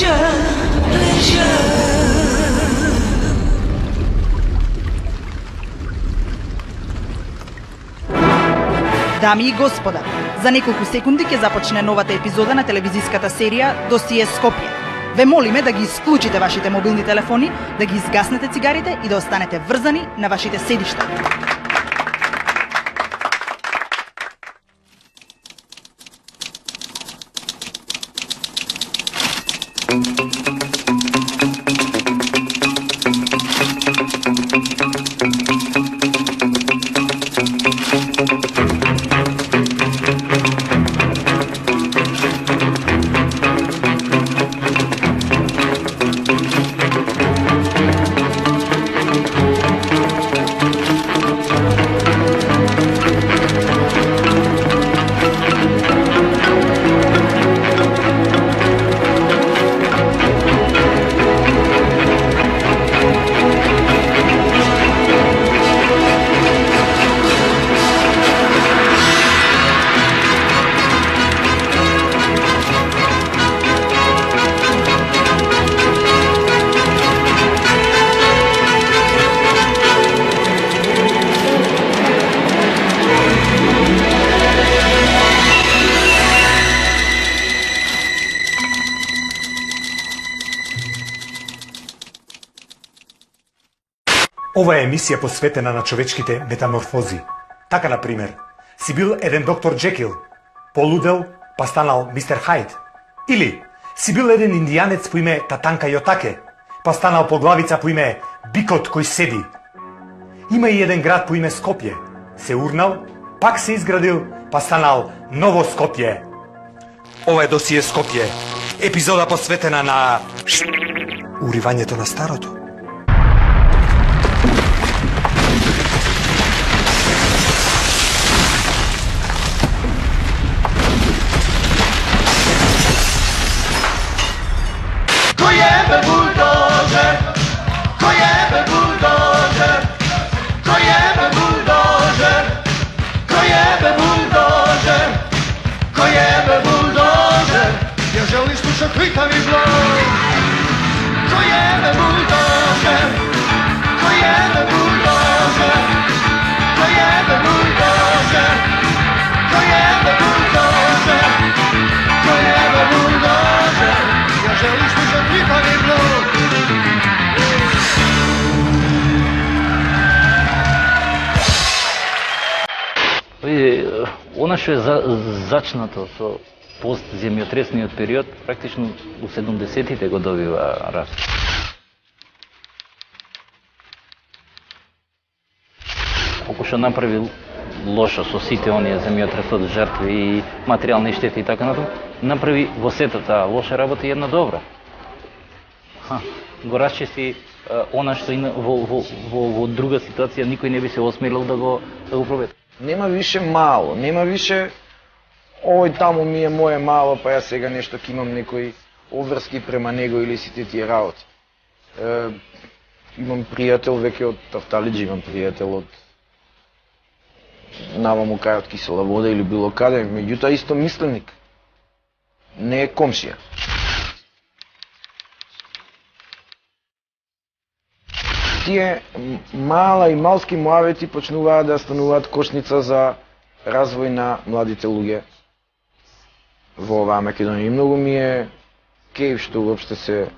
Дами и господа, за неколку секунди ќе започне новата епизода на телевизиската серија Досие Скопје. Ве молиме да ги исклучите вашите мобилни телефони, да ги изгаснете цигарите и да останете врзани на вашите седишта. Ова е емисија посветена на човечките метаморфози. Така, например, си бил еден доктор Джекил, полудел, па станал мистер Хайд. Или, си бил еден индијанец по име Татанка Јотаке, па станал поглавица по име Бикот кој седи. Има и еден град по име Скопје. Се урнал, пак се изградил, па станал Ново Скопје. Ова е Досие Скопје. Епизода посветена на уривањето на старото. Želi slušat klikavi blok. Ko jebe buldožer? Ko jebe buldožer? Ko jebe buldožer? Ko jebe buldožer? Ko jebe buldožer? Ja želim slušat klikavi blok. Она што е зачнато со постземјотресниот период, практично у 70-тите го добива раст. Колку што направи лошо со сите оние земјотресот жртви и материјални штети и така натаму, направи во сета таа лоша работа една добра. Го расчисти она што во друга ситуација никој не би се осмелил да го проведе. Нема више мало, нема више ој таму ми е моje мало, па ја сега нешто ќе имам некои обврски према него или сите тие работи. Имам пријател веќе од Тафталиџи, имам пријател од наваму кај од Кисела вода или било каде, меѓутоа исто мисленик. Не е комшија. Тие мала и малски муавети почнуваат да стануваат кошница за развој на младите луѓе во оваа Македонија. И многу ми е кејф што уопште се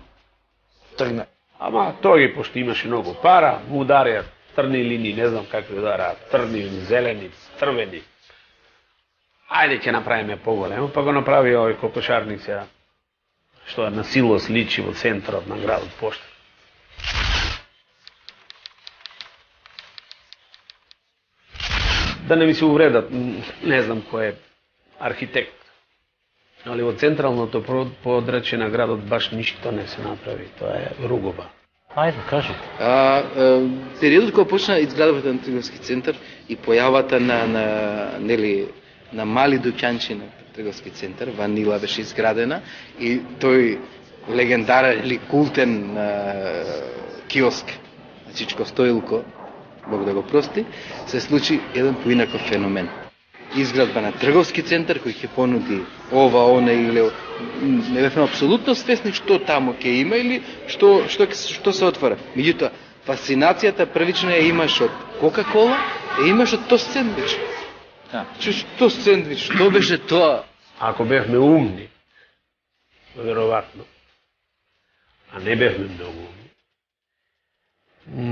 тргна. Ама тој пошто имаше многу пара, му ударија црни линии, не знам какви удараат, црни, зелени, црвени. Ајде ќе направиме поголемо, па го направи овој кокошарница, што на силос личи во центарот на градот Поштар. Да не ми се увредат, не знам кој е архитект, али во централното подрачје на градот баш ништо не се направи, тоа е ругоба. Ајде, кажи. Периодот кога почна изградбата на трговски центар и појавата на мали дуќанчи на трговски центар, Ванила беше изградена и тој легендарен или култен киоск, Чичко Стоилко, Бог да го прости, се случи еден поинаков феномен. изградба на трговски центар кој ќе понуди ова, она или не бевме апсолутно свесни што таму ќе има или што се отвора. Меѓутоа, фасцинацијата првична ја имаш од Кока-кола, ја имаш од тост сендвич. Тост сендвич, што беше тоа? Ако бевме умни, веројатно, а не бевме многу умни,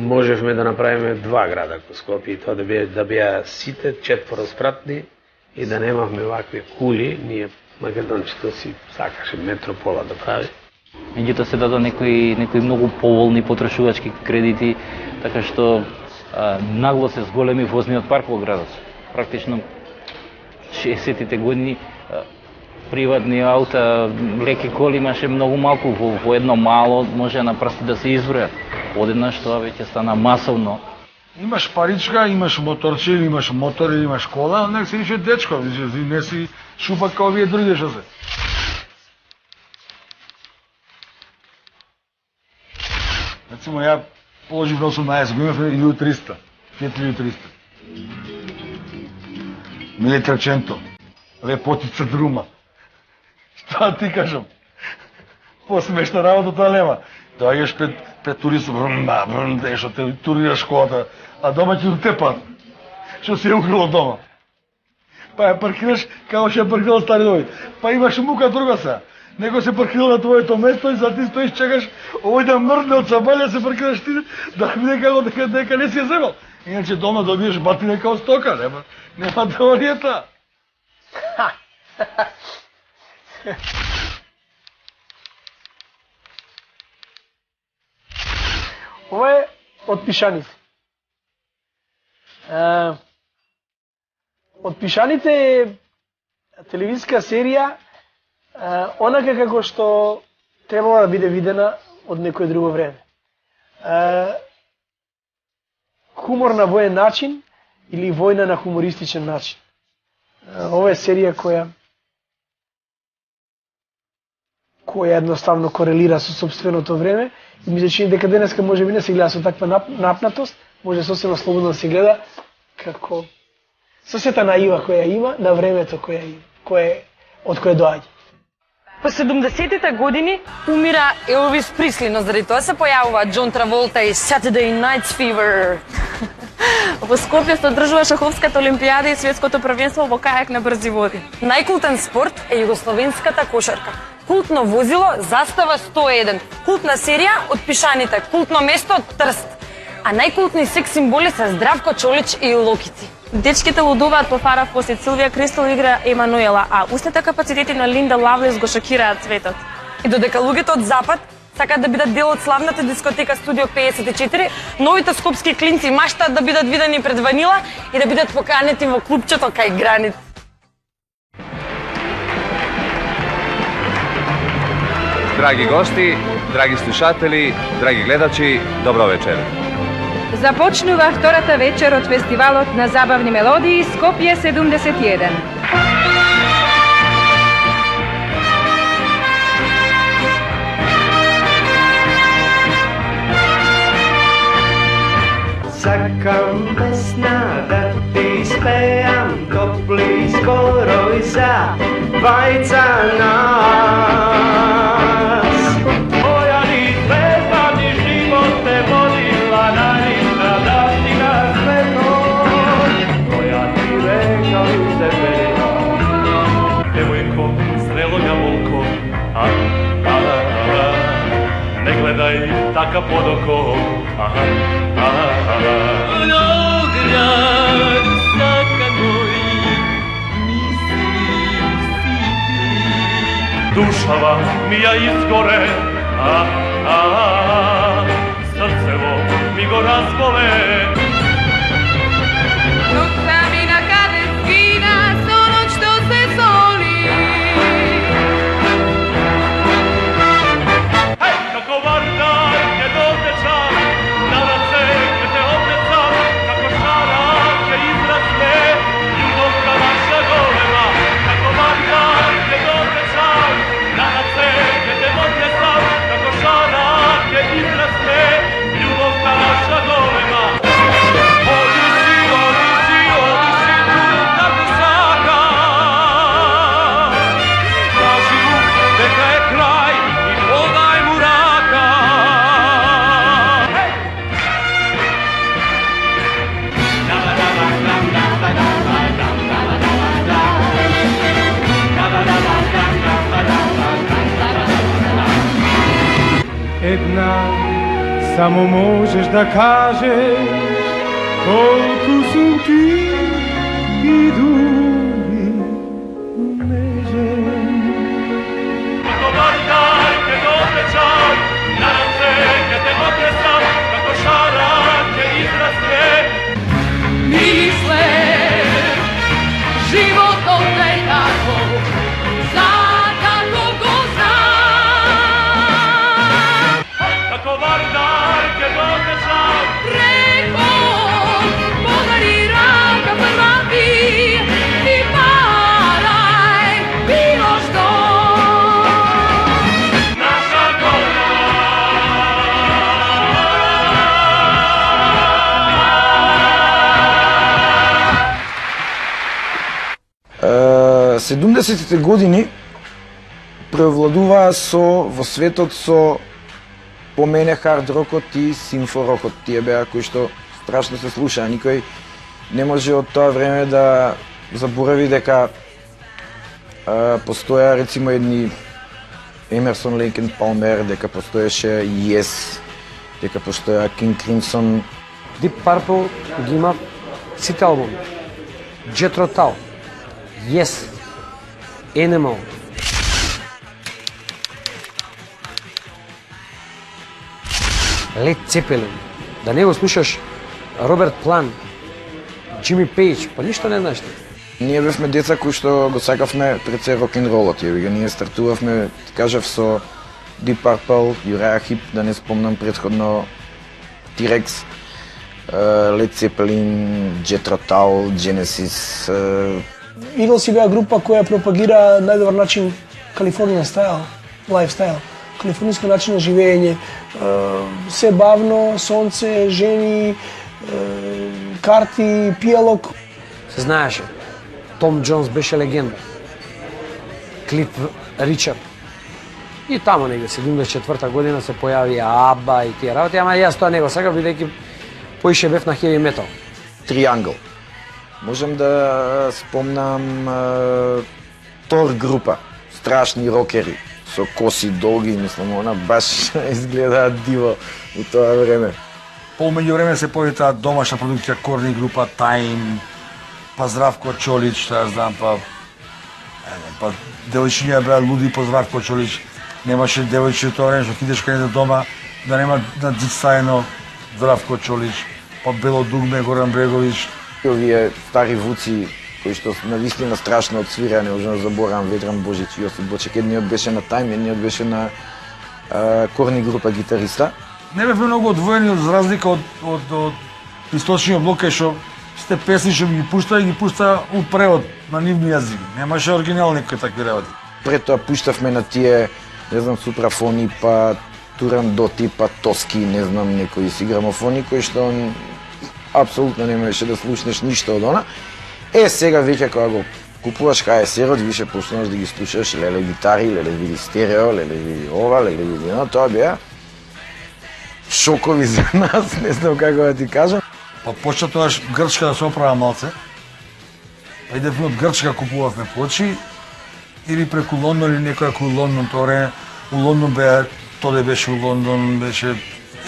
можевме да направиме 2 града во Скопје и тоа да беа сите четвороспратни и да немавме вакви кули, ние македонците си сакаше метропола да прави. Меѓутоа се даде некои многу поволни потрошувачки кредити, така што нагло се зголеми возниот парк во градот. Практично 60-тите години приватни аута, леки коли имаше многу малку, во едно мало може на прсти да се избројат. Одеднаш тоа веќе стана масовно. Имаш паричка, имаш моторче, имаш мотор, имаш кола, не си више дечко, не си шупак као вие други што се. Рецимо, ја положив на 18 години, имав 1300, Fiat 1300. 1300, лепотица друма. Што ти кажам? Посмешна работа тоа нема. Доаѓаш пред туристот, што те турираш колата, а дома ќе утепат. Што се украло дома. Па ја паркираш како што ја паркирал стари дома. Па имаш мука друга се. Него се паркирал на твоето место и за ти стоиш чекаш овој да мрдне од сабалја, се паркираш ти да види како дека не си ја земал. Иначе дома добиеш батина као стока, нема теоријата. Ова е од Пишаните. Од Пишаните е телевизиска серија, онака како што требало да биде видена од некој друго време. Хумор на воен начин или војна на хумористичен начин. Ова е серија која едноставно корелира со собственото време и ми се чини дека денеска може би не се гледа со таква напнатост, може сосема слободно да се гледа како со сета наива која има на времето од кое доаѓа. По 70-тите години умира Елвис Присли, но заради тоа се појавува Џон Траволта и Saturday Night Fever. Во Скопје се одржува шаховската олимпијада и светското првенство во кајак на брзи води. Најкултен спорт е југословенската кошарка. Култно возило Застава 101. Култна серија од Пишаните. Култно место од Трст. А најкултни секс символи се Здравко Чолич и Локици. Дечките лудуваат по Фара Фосит, Силвија Кристал игра Емануела, а устните капацитети на Линда Лавлес го шокираат светот. И додека луѓето од Запад сакаат да бидат дел од славната дискотека Студио 54, новите скопски клинци маштаат да бидат видени пред Ванила и да бидат поканети во клубчето кај Гранит. Драги гости, драги слушатели, драги гледачи, добро вечер. Започнува втората вечер од фестивалот на забавни мелодии Скопје 71. Сакам песна да ти спеам, топли скоро и за вајца нас. Моја ни звезда ни живот те водила најлипна да стига светот. Моја ти река и се берега, девојко, зрело јаболко, не гледај така под око, Оград, сака мој, мисли си ти. Душава ми ја изгоре, срцево ми го разболе. Ноќта ми накаде скина со ноќ што се соли. Како вардар ќе дотечам, на раце ќе те отнесам, како шара ќе израсне љубовта наша голема. Како вардар ќе дотечам, на раце ќе те отнесам, како шара ќе израсне љубовта наша голема. Samo možeš da kažeš koliko su ti i drugi nežen. Kako vardar ke dotrečam, nadam se ke te otresam, kako šaran ke izraste. Misle, život ovdje je tako, zato go znam. Kako vardar ke dotrečam, preko podari raka prvavi i paraj bilo što. naša Е, 70-тите години превладуваа во светот со по мене хард рокот и симфо рокот. Тие беа кои што страшно се слушаа. Никој не може од тоа време да заборави дека постоја рецимо едни Емерсон, Лейк енд Палмер, дека постоеше Yes, дека постоја King Crimson. Deep Purple ги има сите албуми. Jethro Tull, Yes, Animal. Led Zeppelin. Да не го слушаш Роберт План, Джими Пейдж, па ништо не знаеш. Ние бевме деца кои што го сакавме пред се рок-н-ролот. Ние стартувавме, ти кажав, со Deep Purple, Uriah Heep, да не спомнам предходно, T-Rex, Led Zeppelin, Jethro Tull, Genesis. Eagles беа група која пропагира најдобар начин Калифорнијан стайл, лайфстайл, калифорнијско начин на живење, се бавно, сонце, жени, карти, пијалок. Се знаеше, Том Джонс беше легенда. Клиф Ричард. И таму негде 74-та година се појави Аба и тие работи, ама јас тоа не го сакав бидејќи поише бев на хеви метал. Триангл. Можам да спомнам Тор група, страшни рокери, со коси долги, мислам, она баш изгледаат диво у тоа време. Помеѓу време се појави таа домашна продукција, Корни група, Тајм, па Здравко Чолич, што ја знам, па девојчиња беа луди по Здравко Чолич. Немаше девојче тоа време што идеш кај дома да нема на дицајно Здравко Чолич, па Бело дугме, Горан Брегович. Овие стари вуци кои што навистина страшно отсвираа, не можам да заборавам Ведран Божич и Јосип Бочек. Едниот беше на Тајм, едниот беше на Корни група гитариста. Не бевме многу одвоени за разлика од источниот блок, кај што сите песни што ги пушта у превод на нивни јазики. Немаше оригинални кои такви работи. Пред тоа пуштавме на тие, не знам, супрафони, па Турандоти, па Тоски, не знам, некои си грамофони кои што апсолутно не можеше да слушнеш ништо од она. Сега веќе кога го купуваш КСР-от, више почнуваш да ги слушаш леле гитари, леле види стерео, леле види ова, леле види оно, тоа беа шокови за нас, не знам како да ти кажам. Па почна тогаш Грчка да се оправа малце. Па идевме од Грчка, купувавме плочи, или преку Лондон, или некоја кој Лондон, тоа време у Лондон беа, Тоде беше у Лондон, беше...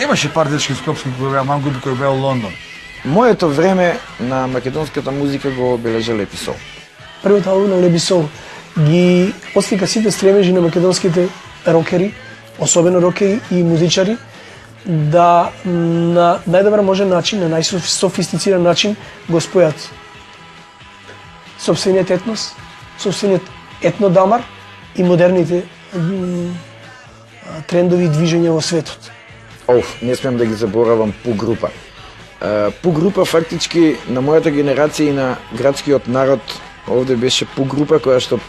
Имаше пар дечки скопски кои беа, мангуби кои беа у Лондон. Моето време на македонската музика го обележа Лепи Сол. Првиот албум на Лепи Сол ги отслика сите стремежи на македонските рокери, особено рокери и музичари, да на најдобар можен начин, на најсофистициран начин го спојат собствениот етнос, собствениот етнодамар и модерните трендови и движења во светот. Не смем да ги заборавам Пу група. Пу група фактички на мојата генерација и на градскиот народ овде беше Пу група која што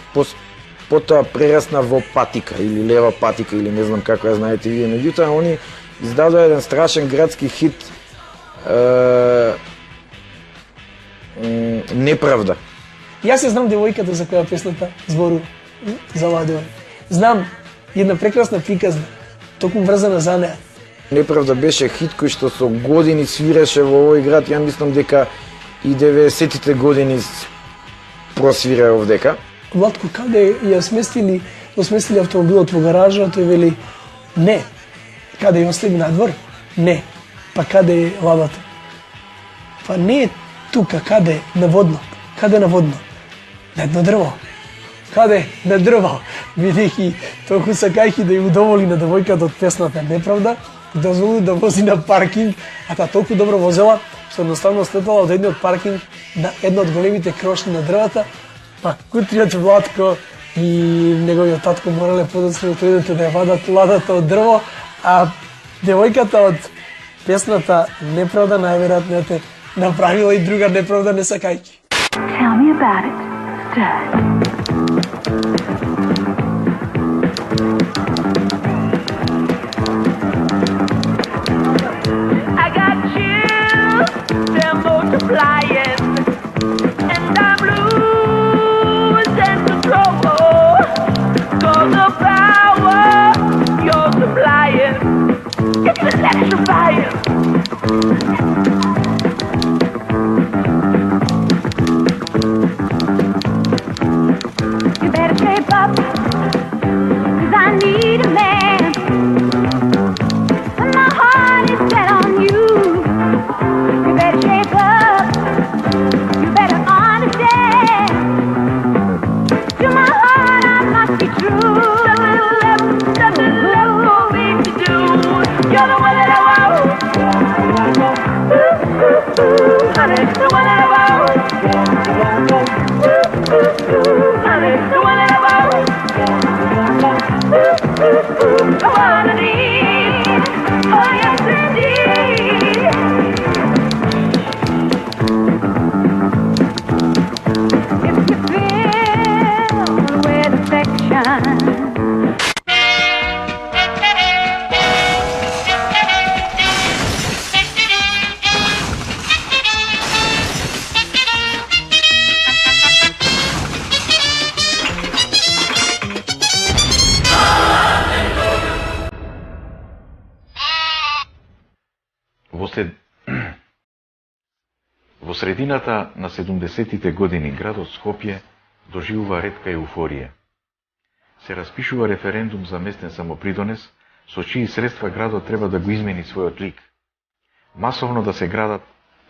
потоа прерасна во Патика или Лева Патика или не знам како ја знаете вие. Меѓутоа они издадоа еден страшен градски хит Неправда. Јас ја знам девојката за која песната зборува, за Ладеон. Знам една прекрасна приказна, токму врзана за неа. Неправда беше хит кој што со години свиреше во овој град, ја мислам дека и 90-тите години просвира овдека. Владко, каде ја сместили автомобилот во гаража, тој вели не. Каде ја остави надвор? Не. Па каде е ладата? Па не е тука, каде? На водно. Каде на водно? На едно дрво. Каде? На дрво. Бидејќи толку сакајќи да ја удоволи на девојката од песната Неправда, дозволи да вози на паркинг, а таа толку добро возела, што едноставно слетала од едниот паркинг на една од големите крошни на дрвата, па кутриот Владко и неговиот татко морале подоцна да идете да ја вадат ладата од дрво, а девојката од песната Неправда најверојатно е направила и друга неправда не сакајќи. Tell me about it, stud. I got chills, they're multiplying, and I'm losing control. Cause the power you're supplying, it's electrifying. You better shape up, 'cause I need a man. And my heart is set on you. You better shape up, you better understand. To my heart I must be true. Nothing left for me to do. You're the one that I want. Honey, the one that I want. Honey, the one that I want. I wanna need, oh yes indeed. If you feel with affection. Во средината на 70-тите години градот Скопје доживува ретка еуфорија. Се распишува референдум за местен самопридонес, со чии средства градот треба да го измени својот лик. Масовно да се градат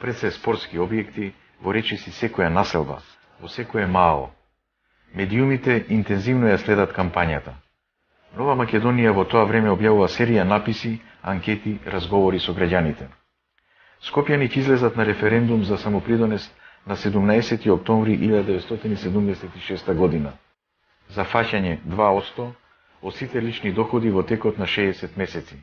пред се спортски објекти во речиси секоја населба, во секое МАО. Медиумите интензивно ја следат кампањата. Нова Македонија во тоа време објавува серија написи, анкети, разговори со граѓаните. Скопјани ќе излезат на референдум за самопридонес на 17. октомври 1976 година. За фаќање 2% од сите лични доходи во текот на 60 месеци.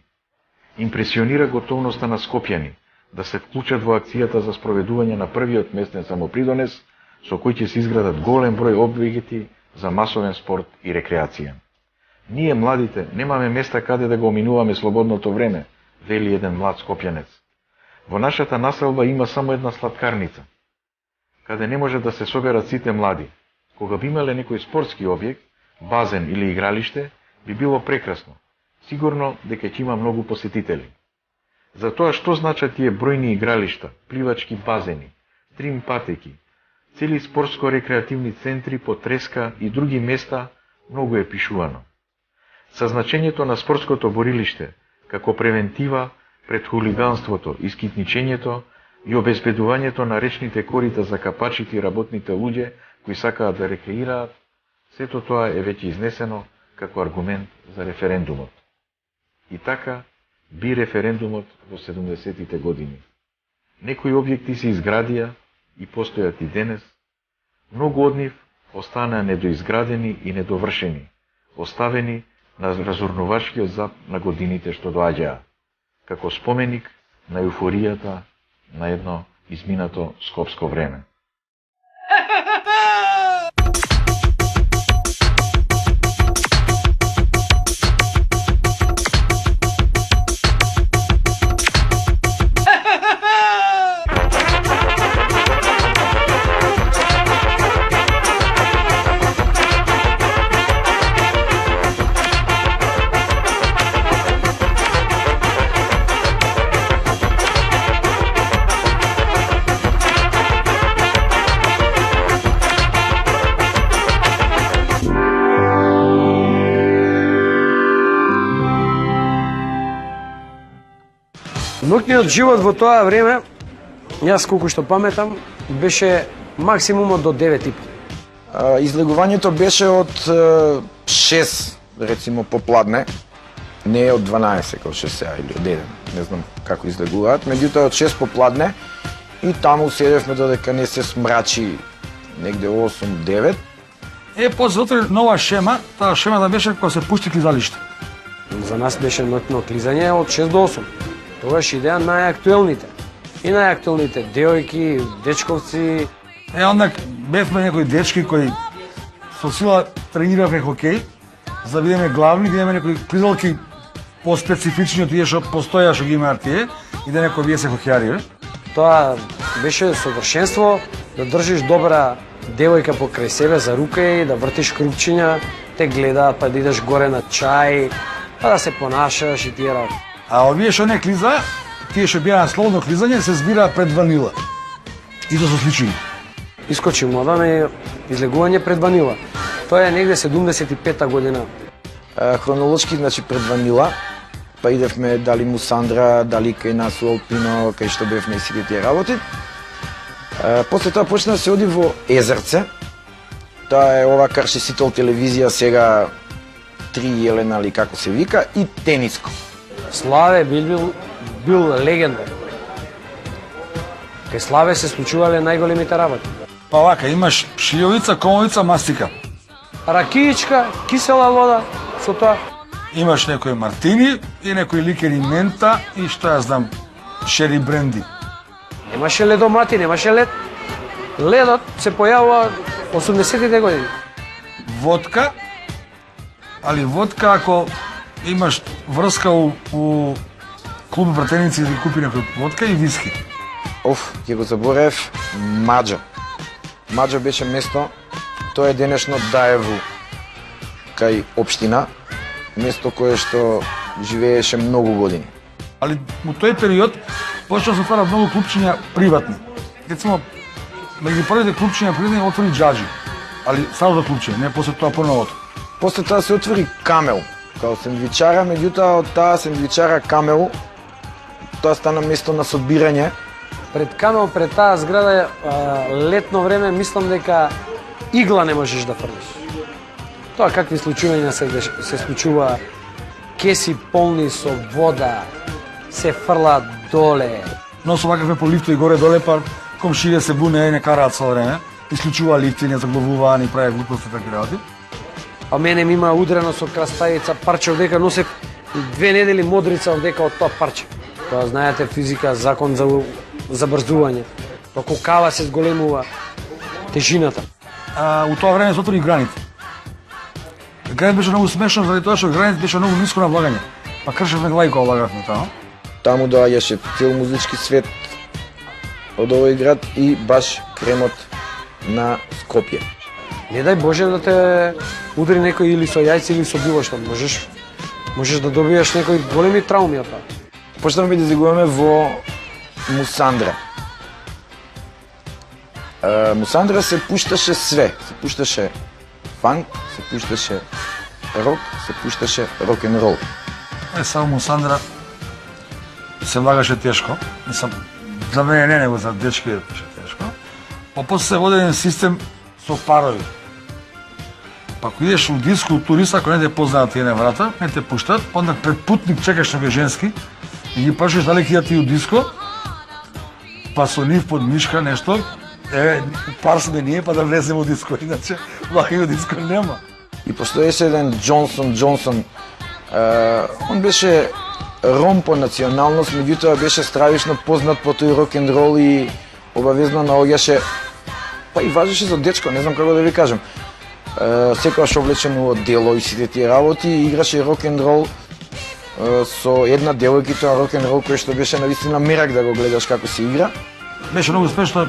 Импресионира готовноста на скопјани да се вклучат во акцијата за спроведување на првиот местен самопридонес, со кој ќе се изградат голем број објекти за масовен спорт и рекреација. Ние, младите, немаме места каде да го оминуваме слободното време, вели еден млад скопјанец. Во нашата населба има само една сладкарница, каде не може да се соберат сите млади. Кога би имале некој спортски објект, базен или игралиште, би било прекрасно. Сигурно дека ќе има многу посетители. За тоа што значат тие бројни игралишта, пливачки базени, трим патеки, цели спортско-рекреативни центри по треска и други места, многу е пишувано. Са значењето на спортското борилиште, како превентива пред хулиганството, искитничењето и обезбедувањето на речните корита за капачите и работните луѓе кои сакаат да рекреираат, сето тоа е веќе изнесено како аргумент за референдумот. И така би референдумот во 70-тите години. Некои објекти се изградија и постојат и денес, многу од нив останаа недоизградени и недовршени, оставени на разурнувачкиот зап на годините што доаѓаа, како споменик на еуфоријата на едно изминато скопско време. Ноќниот живот во тоа време, јас колку што паметам, беше максимумот до 9:30. Излегувањето беше од 6, рецимо, попладне, не од 12, како 6 сега, или од 1, не знам како излегуваат, меѓутоа од 6 попладне и таму седевме додека не се смрачи негде 8-9. После отвори нова шема, таа шема да беше кога се пушти клизалиште. За нас беше ноќно клизање од 6 до 8. Тогаш идеа најактуелните. И најактуелните девојки, дечковци. Ондак бевме некои дечки кои со сила трениравме хокеј, за да бидеме главни, да имаме некои клизалки по-специфични од тие што постоја што ги имаат тие и да некои се хокејари. Тоа беше совршенство, да држиш добра девојка покрај себе за рука и да вртиш крупчиња, те гледаат, па да идеш горе на чај, па да се понашаш и тие работи. А овие што не клиза, тие што беа на слободно клизање се збираат пред ванила. И тоа со сличини. Искочи модам и излегување пред ванила. Тоа е негде 75-та година. Хронолошки, значи пред ванила, па идевме дали Мусандра, дали кај нас у Алпино, кај што бевме и сите тие работи. После тоа почна да се оди во Езерце. Тоа е ова Каршеситол телевизија, сега 3 Елена или како се вика, и тениско. Славе бил легенда. Кај Славе се случувале најголемите работи. Па вака, имаш шијовица, комовица, мастика. Ракиичка, кисела вода, со тоа. Имаш некои мартини и некои ликери мента и што ја знам, шери бренди. Немаше ледомати, немаше лед. Ледот се појавува 80-тите години. Водка, али водка ако имаш врска у клуб пратеници да купи некој водка и виски. Ќе го заборев, Маџо. Маџо беше место, тоа е денешно Даеву, кај општина, место кое што живееше многу години. Али во тој период почна се отварат многу клупчиња приватни. Рецимо, меѓу првите клупчиња приватни отвори Џаџи, али самото клупчиње, не после тоа поновото. После тоа се отвори Камел, као сендвичара, меѓутоа од таа сендвичара Камел, тоа стана место на собирање. Пред Камел, пред таа зграда, летно време, мислам дека игла не можеш да фрлиш. Тоа какви случувања се случува, кеси полни со вода, се фрлаат доле. Но со вакавме по лифтови горе-доле, па комшиите се буне и не караат со време. Исклучува лифти, не заглавуваа, ни прави глупости и такви работи. А мене ми има удрено со краставица парче овдека, носев 2 недели модрица овдека од тоа парче. Тоа знаете физика, закон за забрзување. Току кава се зголемува тежината. У тоа време се отвори Гранит. Гранит беше многу смешно заради тоа што Гранит беше многу ниско на влагање. Па кршевме глави кога влагавме таму. Таму доаѓаше цел музички свет од овој град и баш кремот на Скопје. Не дај Боже да те удари некој или со јајци или со било што. Можеш да добиеш некои големи трауми од тоа. Почнавме да излегуваме во Мусандра. Мусандра се пушташе све. Се пушташе фанк, се пушташе рок, се пушташе рок-н-рол. Само Мусандра се влагаше тешко. Мислам, за мене не, него за дечки беше тешко. Па после се води еден систем со парови. Па ако идеш у диско, у туриста, ако не те познаат тие на врата, не те пуштат, па onda пред путник чекаш некој женски и ги прашаш дали ќе ти у диско, па со нив под мишка нешто, пар сме ние, па да влеземе у диско, иначе вака у диско нема. И постоеше еден Джонсон. Он беше ром по националност, меѓутоа беше стравишно познат по тој рок-н-рол и обавезно наоѓаше, па и важеше за дечко, не знам како да ви кажам. Секогаш облечен во дело и сите тие работи, играше рок-н-рол со една девојка, тоа рок-н-рол кој што беше навистина мерак да го гледаш како се игра. Беше многу смешно,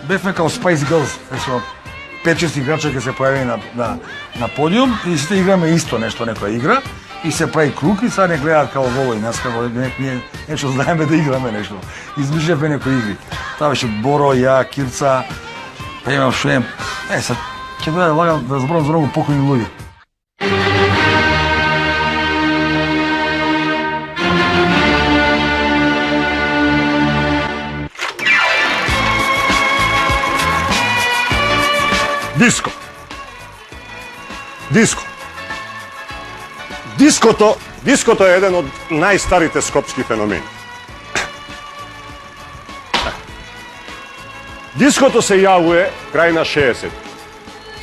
бевме као Spice Girls, речемо 5-6 играчи ќе се појави на подиум и сите играме исто нешто, некоја игра и се прави круг и сега не гледаат као волој, нас како ние нешто знаеме да играме нешто. Измишлевме некои игри. Тоа беше Боро, ја, Кирца, па имам Шуем. Сега ќе дојде да лагам да зборам за многу покојни луѓе. Диско. Диското е еден од најстарите скопски феномени. Диското се јавува крај на 60,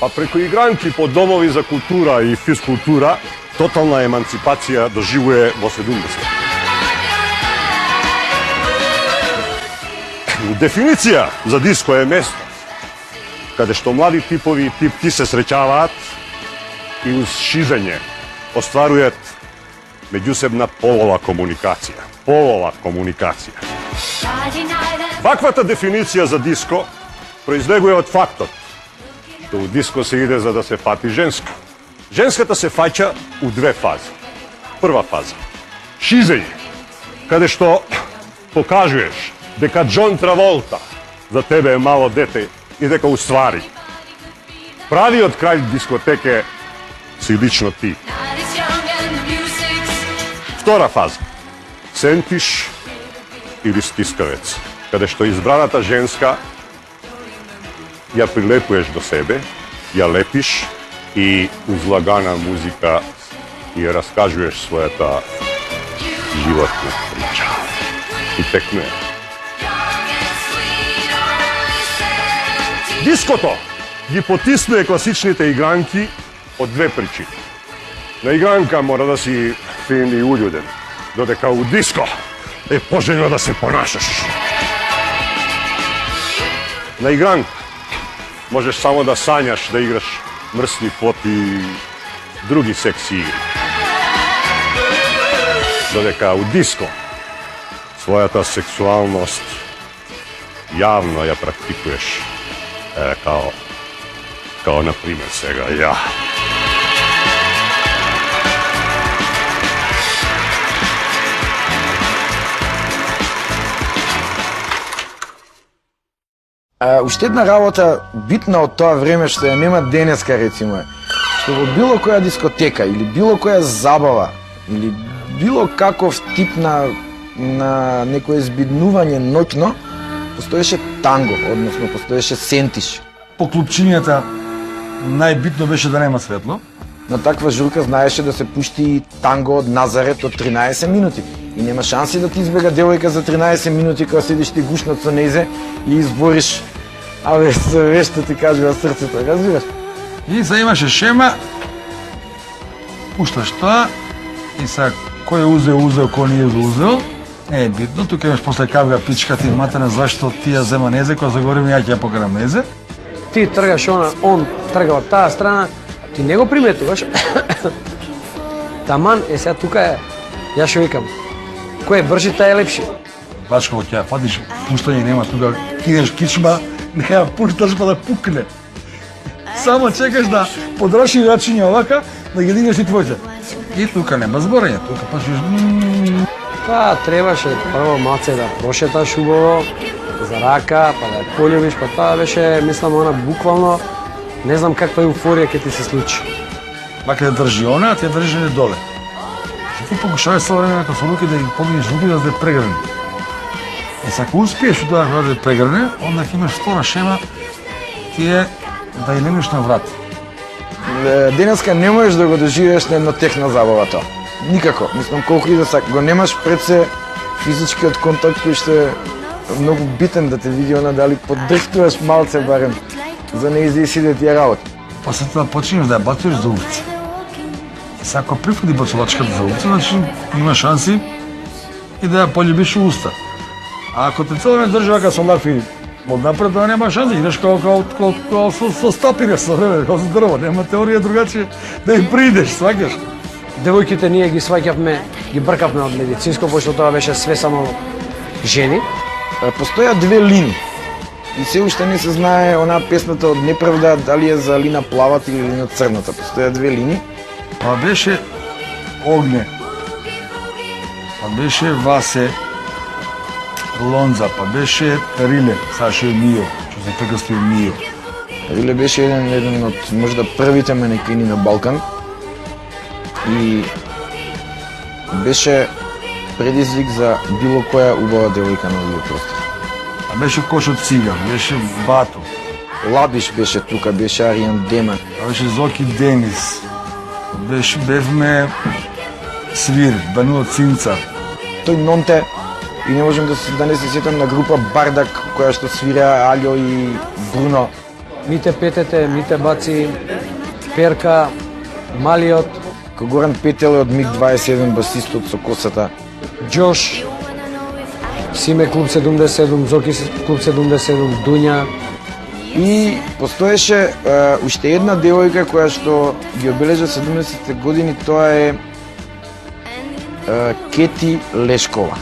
па преку игранки по домови за култура и физкултура, тотална еманципација доживува во 70. Дефиниција за диско е место каде што млади типови и типки се среќаваат и уз шизење остваруваат меѓусебна полова комуникација. Ваквата дефиниција за диско произлегува од фактот што у диско се иде за да се фати женска. Женската се фаќа у две фази. Прва фаза – шизење, каде што покажуваш дека Джон Траволта за тебе е мало дете и дека уствари правиот крај дискотеке си лично ти. Втора фаза – сентиш или стискавец, каде што избраната женска ја прилепуваш до себе, ја лепиш и уз лагана музика ја раскажуваш својата животна прича. И текнуе. Диското ги потиснуе класичните игранки од две причини. На игранка мора да си фин и уљуден, додека у диско е пожелно да се понашаш. На игранка можеш само да сањаш да играш мрсни фоти и други секси игри. Додека у диско својата сексуалност јавно ја практикуваш, као на пример сега ја. Уште една работа битна од тоа време што ја нема денеска рецимо е, што во било која дискотека или било која забава или било каков тип на некое збиднување ноќно постоеше танго, односно постоеше сентиш. По клупчињата најбитно беше да нема светло. На таква журка знаеше да се пушти танго од Назарет од 13 минути. И нема шанси да ти избега девојка за 13 минути кога седиш ти гушнат со незе и избориш све што ти кажува срцето, разбираш? И се имаше шема, пушташ тоа и сега кој узел, кој не узел, не е битно, тука имаш после кавга пичка ти матерна зашто ти ја зема незе, кога загорим ја ќе ја покарам незе. Ти тргаш он трга од таа страна, ти не го приметуваш. Таман е сега тука е, ја што викам, кој е бржи, тај е лепши. Бачко, ќе ја фатиш, пуштање нема, тука кидеш кичма, не ја пушташ па да пукне. Само чекаш да подраши рачиња овака, да ги дигнеш и твоите. И тука нема зборење, тука пашиш... Па требаше прво малце да прошеташ убаво, за рака, па да ја полюбиш, па тоа беше, мислам, она буквално, не знам каква еуфорија ќе ти се случи. Вака да држи она, ти ја држи доле. И ти покушаваш со времето со руки да ги поминеш руки да те прегрне. И се ако успиеш тоа да те прегрне, онда ќе имаш втора шема, ти е да ја немеш на врат. Денеска не можеш да го доживееш на едно техна забава тоа. Никако. Мислам, колку и да сак, го немаш пред се физичкиот контакт кој што е многу битен да те види она дали поддрштуваш малце барем за не излези да ти ја работи. После тоа почнеш да ја бацуваш за улица. И сега ако прифуди бацувачката за улица, значи има шанси и да ја полюбиш у уста. А ако те цело време држи вака со лафи однапред, тоа нема шанси, идеш као со стапире со време, као со дрво, нема теорија другачи да им придеш, сваќаш. Девојките ние ги сваќавме, ги бркавме од медицинско, пошто тоа беше све само жени. Постојат две линии. И се уште не се знае онаа песната од Неправда дали е за Лина Плавата или Лина Црната. Постојат две линии. Па беше Огне, па беше Васе, Лонза, па беше Риле, Сашо и Мио, што се прекрстил Мио. Риле беше еден од можда првите манекини на Балкан. И беше предизвик за било која убава девојка на овој простор. А беше Кошо Циган, беше Бато, Лабиш беше тука, беше Аријан Деман. Беше Зоки Денис. Бевме Свир, Данило Цинца. Тој Нонте, и не можем да не се сетам на група Бардак, која што свира Алјо и Бруно. Мите Петете, Мите Баци, Перка, Малиот, Горан Петел од МиГ-27, басистот со косата. Джош, Симе Клуб 77, Зоки Клуб 77, Дуња. И постоеше уште една девојка која што ги обележа 70-те години, тоа е Кети Лешкова.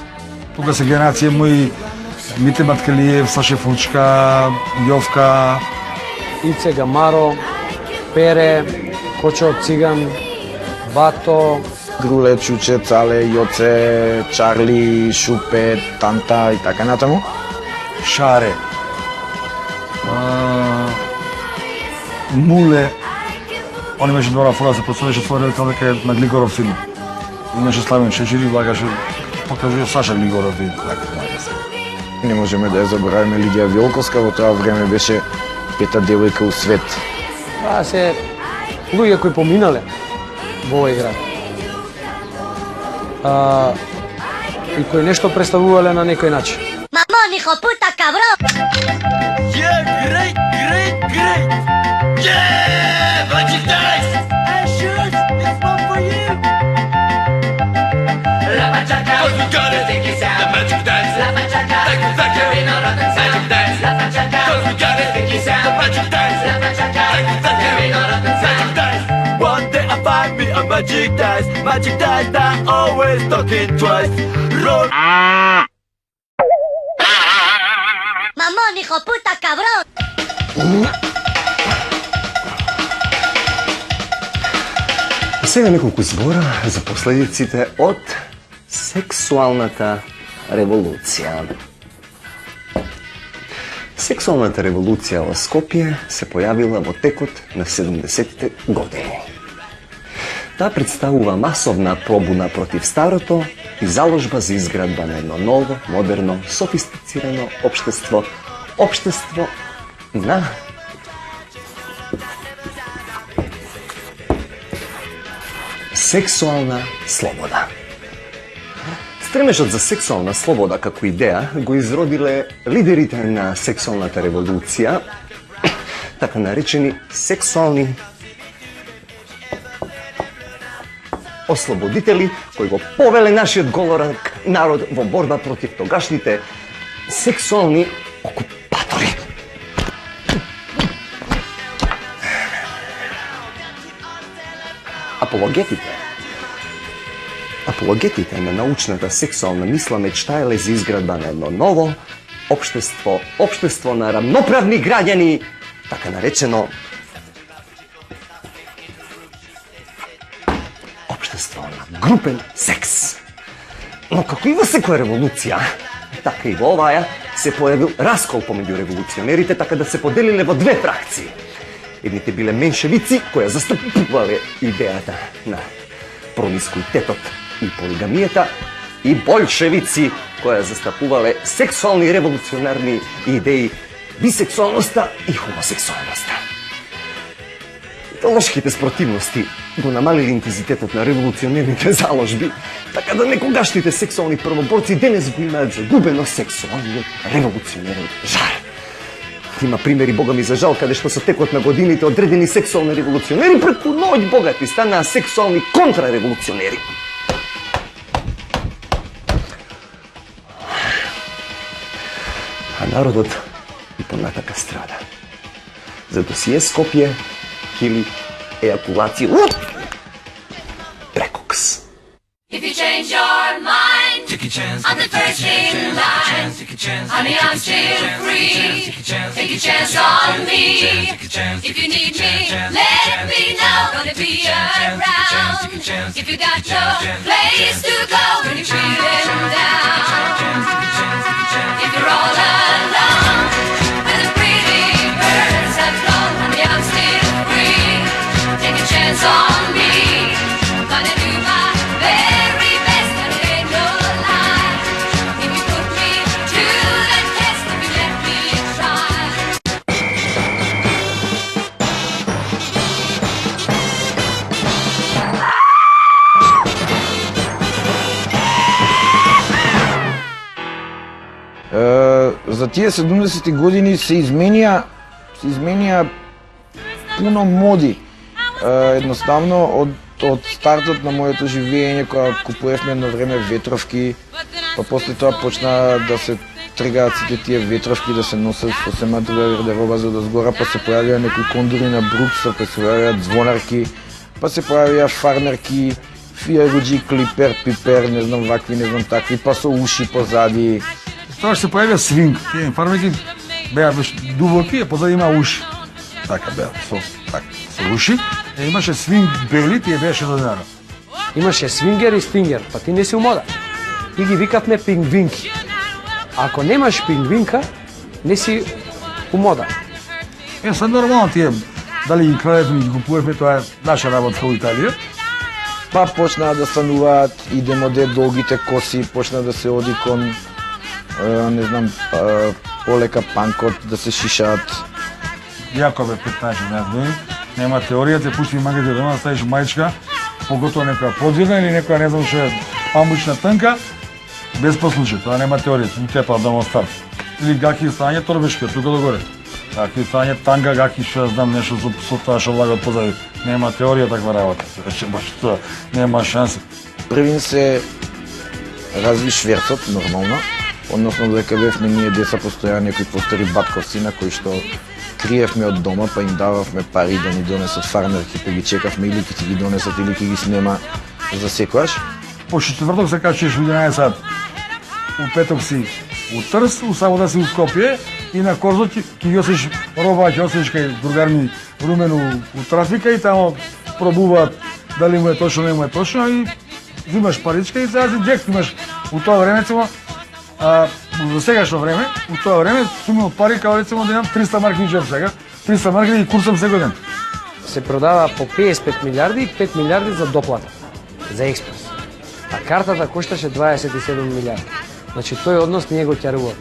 Тука се генерација мои Мите Маткалиев, Саше Фучка, Јовка, Ице Гамаро, Пере, Кочо Циган, Бато, Груле, Чуче, Цале, Јоце, Чарли, Шупе, Танта и така натаму. Шаре, Муле, он имаше добра фора, се представеше свој родител дека на Глигоров син. Имаше Славен Чечири, влагаше, покажува Саша Глигоров и така. Не можеме да ја заборавиме Лидија Вјолковска, во тоа време беше пета девојка у свет. Това се луѓе кои поминале во овој град. И кои нешто представувале на некој начин. Mamón, hijo puta, cabrón. Yeah, great, great, great. Yeah, Magic Dice. Ashes, this one for you. La machaca, cause we got it. The Magic Dice. La machaca, Magic Dice. La machaca, cause we got it. The Magic Dice. La machaca, Magic Dice. One day I find me a Magic Dice. Magic Dice that always talking twice. Roll. Mamón, hijo puta, cabrón. Сега неколку збора за последиците од сексуалната револуција. Сексуалната револуција во Скопје се појавила во текот на 70-тите години. Таа представува масовна пробуна против старото и заложба за изградба на едно ново, модерно, софистицирано општество, општество на сексуална слобода. Стремежот за сексуална слобода како идеја го изродиле лидерите на сексуалната револуција, така наречени сексуални ослободители, кои го повеле нашиот голорак народ во борба против тогашните сексуални окупатори. Апологетите на научната сексуална мисла мечтаеле за изградба на едно ново општество, општество на рамноправни граѓани, така наречено општество на групен секс. Но како и во секоја револуција, така и во оваа се појавил раскол помеѓу револуционерите, така да се поделиле во две фракции. Едните биле меншевици, кои застапувале идејата на промискуитетот и полигамијата, и большевици, кои застапувале сексуални и револуционарни идеи, бисексуалноста и хомосексуалноста. Идеолошките спротивности го намалили интензитетот на револуционерните заложби, така да некогашните сексуални првоборци денес го имаат загубено сексуалниот револуционерен жар. Има примери, бога ми, за жал, каде што со текот на годините одредени сексуални револуционери преку ноќ богати станаа сексуални контрареволуционери. А народот и понатака страда. Зато си е Скопје, кили, ејакулација, прекокс. If you change your mind, I'm the first in line. Honey, I'm still free. Take a chance on me. If you need me, let me know. Gonna be around. If you got no place to go when you're feeling down. If you're all alone and the pretty birds have flown, honey, I'm still free. Take a chance on me. Gonna do my very best, and it ain't no lie. If you put me to the test, if you let me try. тие 70-ти години се изменија пуно моди. Едноставно од стартот на моето живење, кога купувавме едно време ветровки, па после тоа почна да се тргаат сите тие ветровки да се носат со семата гардероба за дозгора, па се појавија некои кондури на Брукс, па се појавија звонарки, па се појавија фармерки, фијаруджи, клипер, пипер, не знам вакви, не знам такви, па со уши позади. Тоа што се појавија свинг, тие фармерки беа дубоки, а позади има уши. Така беа, со уши. Имаше свинг бели, тие беше до денара. Имаше свингер и стингер, па ти не си у мода. Ти ги викавме пингвинки. Ако немаш пингвинка, не си у мода. Sad нормално тие, дали ги крадете ми ги купуваме, тоа е наша работа во Италија. Па почнаа да стануваат и демоде долгите коси, почна да се оди кон, не знам, полека панкот, да се шишаат. Јако бе 15 години, нема теорија, те пушти магите дома, ставиш мајчка, поготово некоја подзирна или некоја не знам што е памучна тънка, без послучај, тоа нема теорија, ти тепа дома старт. Или гаки стање торбешки, тука догоре. Гаки стање танга, гаки што знам нешто со тоа што влагат позади. Нема теорија таква работа, рече баш тоа, нема шанса. Првин се разви шверцот, нормално, односно додека бевме ние деца постоја некои постари батковци на кои што криевме од дома, па им дававме пари да ни донесат фармерки, па ги чекавме или ќе ги донесат или ќе ги снема за секојаш. По четврток се качиш у 11 сат, у петок си у Трст, у сабота си у Скопје и на Корзот ќе ги осиш роба, ќе осиш кај другарни Румен у трафика и тамо пробуваат дали му е точно, не му е точно и взимаш паричка и сега си директ имаш у тоа време, цимо, за сегашно време, у тоа време суми од пари, као рецимо да имам 300 марки джеб сега, 300 марки и курсам секој ден. Се продава по 55 милиарди и 5 милиарди за доплата, за експрес. А картата кошташе 27 милиарди. Значи тој однос ние го ќаруваме.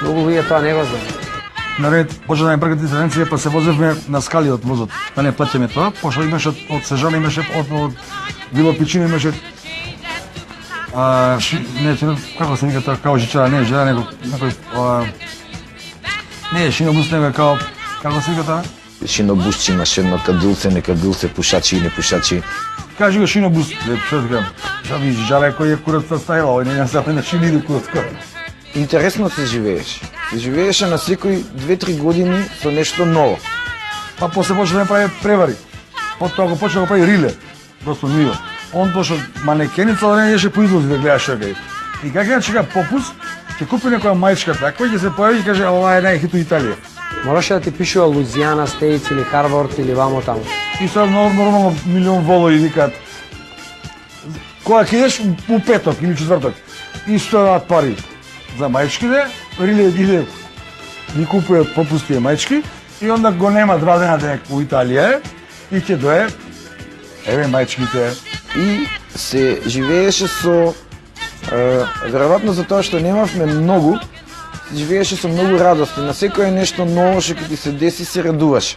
Многу луѓе тоа не го знаат. Наред, почна да ме прекати интервенција, па се возевме на скали од возот. Па не платиме тоа, пошто имаше од Сежана, имаше од Вилопичина, имаше не, како се вика тоа, као жичара, не, жена, некој, не, шинобус, него е као, како се вика тоа? Шинобусчи имаше едно кадилце, пушачи и непушачи. Кажи го шинобус, што ти кажам, што ви жичара кој е курацата стајла, ој не се на шини до курацка. Интересно се живееш. Се живееше на секои 2-3 години со нешто ново. Па после почна да прави превари. Потоа го почна да прави риле, просто мио. Он пошо манекеница, да не еше по излози да гледаш кај. И како ја чека попус, ќе купи некоја мајчка таква и ќе се појави и каже ова е најхит у Италија. Мораше да ти пишува Луизијана Стейтс или Харвард или вамо таму. И сега нормално милион волови викаат. Кога ќе идеш у петок или четврток, исто даваат пари за мајчките, риле иде, ни купујат попустија мајчки и онда го нема 2 дена дека у Италија и ќе дое, еве мајчките. И се живееше со, веројатно за тоа што немавме многу, се живееше со многу радост и на секој нешто ново што ќе ти се деси се радуваше.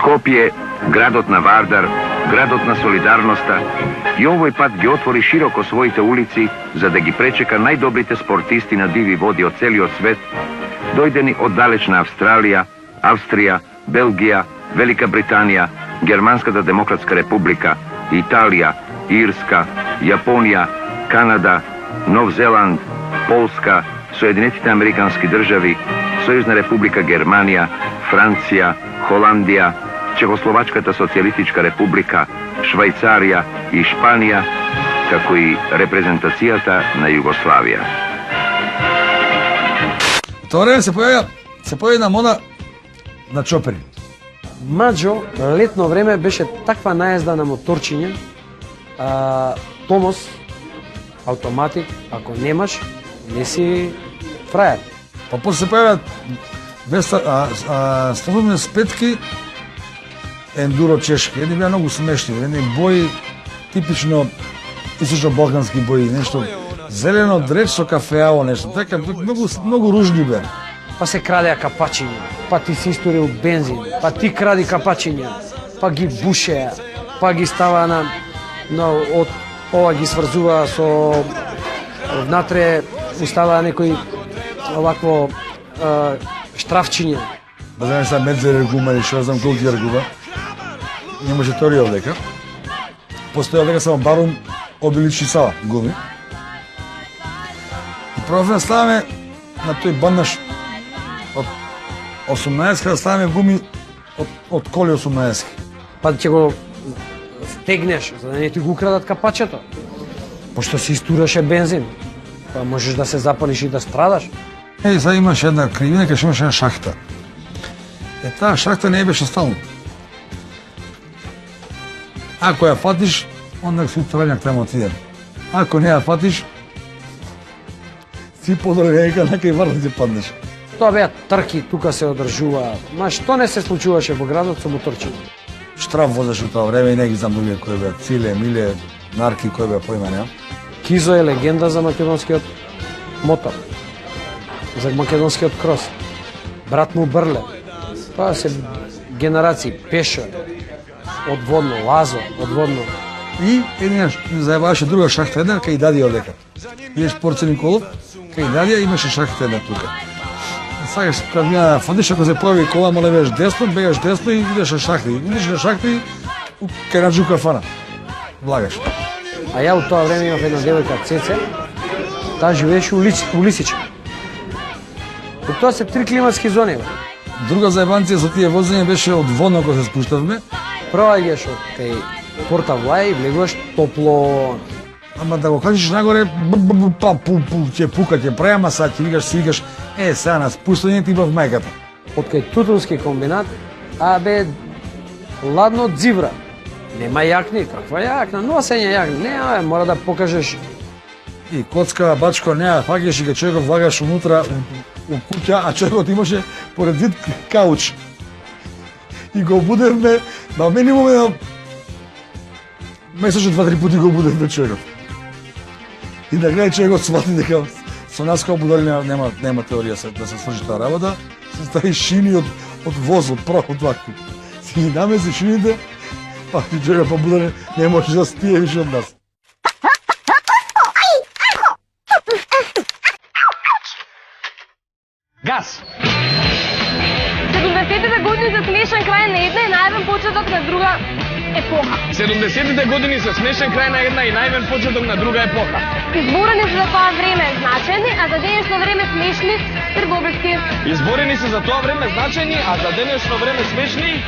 Скопје, градот на Вардар, градот на солидарноста, и овој пат ги отвори широко своите улици за да ги пречека најдобрите спортисти на диви води од целиот свет, дојдени од далечна Австралија, Австрија, Белгија, Велика Британија, Германската демократска република, Италија, Ирска, Јапонија, Канада, Нов Зеланд, Полска, Соединетите Американски држави, Сојузна република Германија, Франција, Холандија, Чехословачката социјалистичка република, Швајцарија и Шпанија, како и репрезентацијата на Југославија. Тоа време се појави една мода на чопери. Маđо, летно време беше таква наезда на моторчиње, Томос, автоматик, ако немаш, не си фрајер. Па после се појават столовни спетки, ендуро чешки, едни беа многу смешни, едни бои, типично источно-балкански бои, нешто зелено дреч со кафеаво, нешто, така, многу ружни беа. Па се крадеа капачиња, па ти се историл бензин, па ти кради капачиња, па ги бушеа, па ги става од ова ги сврзува со внатре уставаа некои овакво штрафчиња. Ба знаеш са медзер гума или што знам колку гума. Немаше тори овдека. Постои овдека само барум обиличи сава гуми. И пробавме да ставаме на тој бандаж од 18 да ставаме гуми од коли 18. Па ќе го стегнеш, за да не ти го украдат капачето. Пошто си истураше бензин, па можеш да се запалиш и да страдаш. Сега имаш една кривина, кај имаш една шахта. Таа шахта не беше стално. Ако ја фатиш, онда си утрањак тamo отидем. Ако не ја фатиш, си подолека на кај варно ти паднеш. Тоа беа трки, тука се одржува. Ма што не се случуваше во градот со моторчиња? Штраф возеш у тоа време и не ги знам другие кои беа. Циле, Миле, Нарки, кои беа поима неам. Кизо е легенда за македонскиот мотор. За македонскиот крос. Брат му Брле. Тоа се генерации. Пешо, одводно, Лазо, одводно. И еднаш заебаваше друга шахта една кај Дадија одека. Видиш Порце Николов, кај Дадија имаше шахта една тука. Сакаш кога ја фатиш, ако се појави кола, мале бегаш десно, и идеш на шахта. Идеш на шахта и кај наđu кафана. Влагаш. А ја у тоа време имав една девојка Цеце, таа живееше у Лисиче. И тоа се 3 климатски зони. Друга заебанција со тие возење беше од водно кога се спуштавме. Проаѓаш од кај Порта Влај и влегуваш топло. Ама да го кажеш нагоре, ќе пука, ќе преама сад, ќе викаш, сега на спуштање ти бав мајката. Од кај Тутунски комбинат, ладно дзивра. Нема јакни, каква јакна, носење јакни, не, мора да покажеш. И коцка, бачко, неа, фаќаш и га човекот влагаш унутра у куќа, а човекот имаше поред вид кауч. И го будевме, на минимум месечно 2-3 пути го будевме човекот. И на крај човекот свати дека со нас како будали нема теорија да се сврши таа работа, се стави шини од воз, од прах, од ваку. Си ги намеси шините, па ти човекот па будали не може да спие више од нас. Газ! 70-те години се смешен крај на една и најден почеток на друга епоха. 70-те години се смешен крај на една и најден почеток на друга епоха. Изборени се за тоа време значени, а за денешно време смешни, придобивки. Изборени се за тоа време значени, а за денешно време смешни,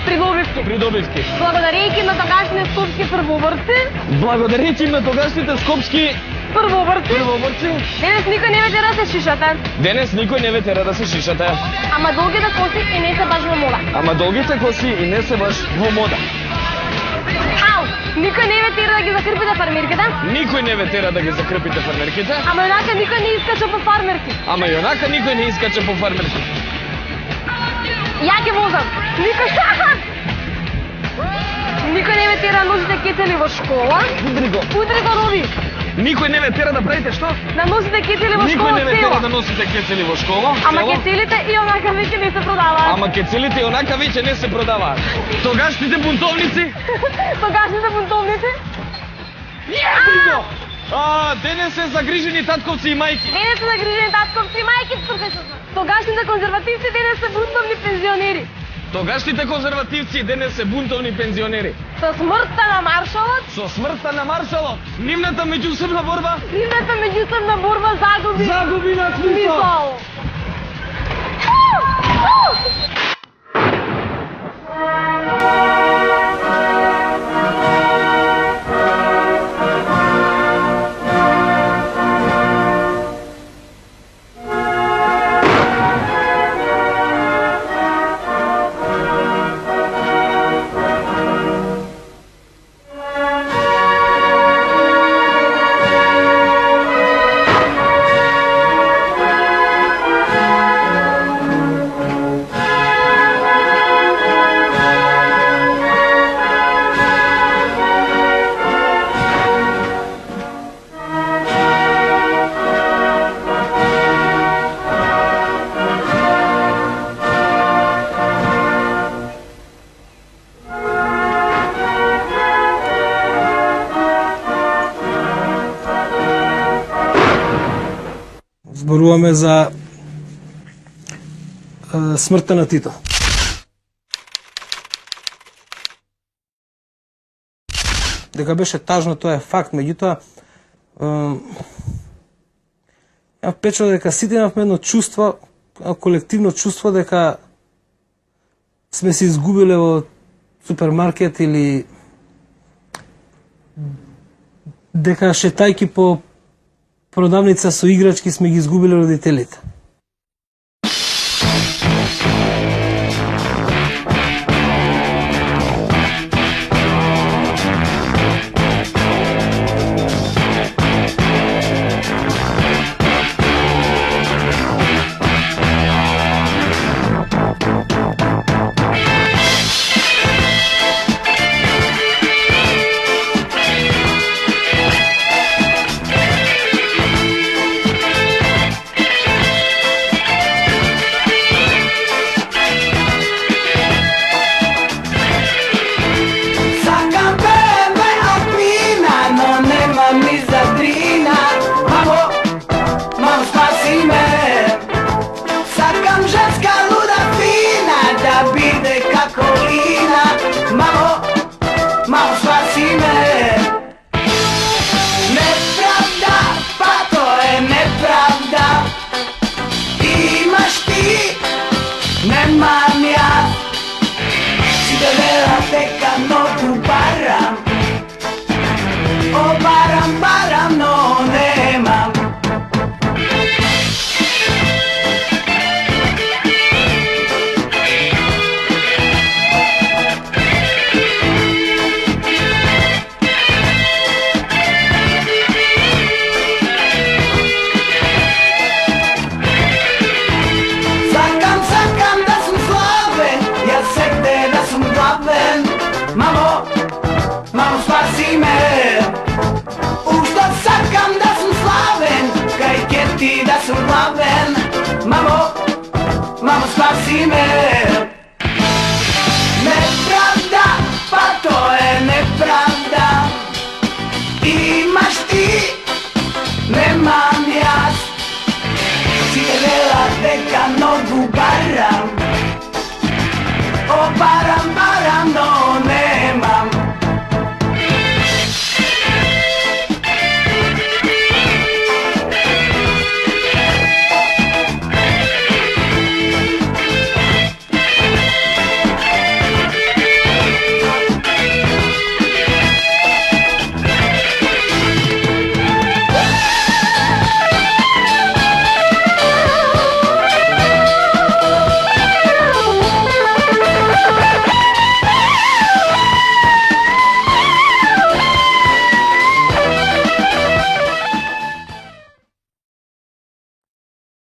придобивки. Благодарејќи на тогашните скопски првоборци. Благодарејќи на тогашните скопски првоборци. Денес никој не ве тера да се шишате. Денес никој не ве тера да се шишате. Ама долгите коси и не се баш во мода. Ама долгите коси и не се баш во мода. Ау! Никој не ве тера да ги закрпите фармерките. Никој не ве тера да ги закрпите фармерките. Ама јонака никој не искача по фармерки. Ама јонака никој не искача по фармерки. Ја ќе возам. Никој не ве тера да носите кецели во школа. Утриго роди. Никој не ве тера да правите што? Да носите кецели во школа. Никој не ве тера да носите кецели во школа. Ама кецелите и онака веќе не се продаваат. Ама кецелите и онака веќе не се продаваат. Тогашните бунтовници? Тогашните бунтовници? Денес се загрижени татковци и мајки. Денес се загрижени татковци и мајки. Тогашните конзервативци денес се бунтовни пензионери. Тогашните конзервативци денес се бунтовни пензионери. Со смртта на маршалот. Со смртта на маршалот. Нивната меѓусебна борба. Нивната меѓусебна борба загуби. Загуби на смисол. Зборуваме за смртта на Тито. Дека беше тажно, тоа е факт, меѓутоа ја впечаток дека сите имавме едно чувство, колективно чувство дека сме се изгубиле во супермаркет или дека шетајки по продавница со играчки сме ги изгубиле родителите. Mamo, spasi me. Nepravda, pa to je nepravda. I